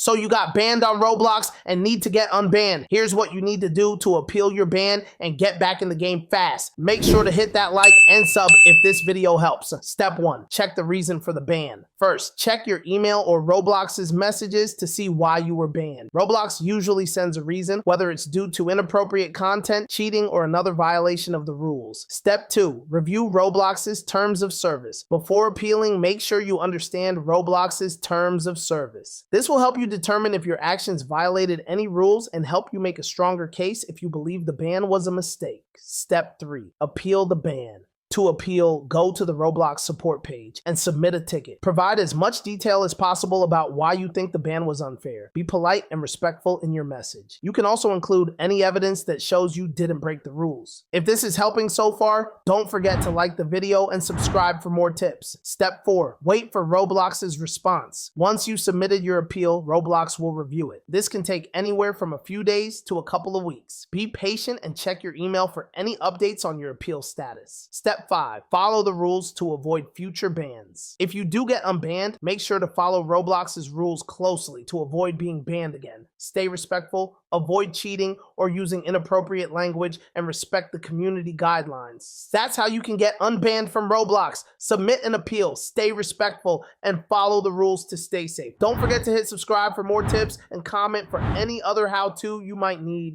So you got banned on Roblox and need to get unbanned. Here's what you need to do to appeal your ban and get back in the game fast. Make sure to hit that like and sub if this video helps. Step 1, check the reason for the ban. First, check your email or Roblox's messages to see why you were banned. Roblox usually sends a reason, whether it's due to inappropriate content, cheating, or another violation of the rules. Step 2, review Roblox's terms of service. Before appealing, make sure you understand Roblox's terms of service. This will help you determine if your actions violated any rules and help you make a stronger case if you believe the ban was a mistake. Step 3, appeal the ban. To appeal, go to the Roblox support page and submit a ticket. Provide as much detail as possible about why you think the ban was unfair. Be polite and respectful in your message. You can also include any evidence that shows you didn't break the rules. If this is helping so far, don't forget to like the video and subscribe for more tips. Step 4, wait for Roblox's response. Once you submitted your appeal, Roblox will review it. This can take anywhere from a few days to a couple of weeks. Be patient and check your email for any updates on your appeal status. Step 5, follow the rules to avoid future bans. If you do get unbanned, make sure to follow Roblox's rules closely to avoid being banned again. Stay respectful, avoid cheating or using inappropriate language, and respect the community guidelines. That's how you can get unbanned from Roblox. Submit an appeal, stay respectful, and follow the rules to stay safe. Don't forget to hit subscribe for more tips and comment for any other how-to you might need.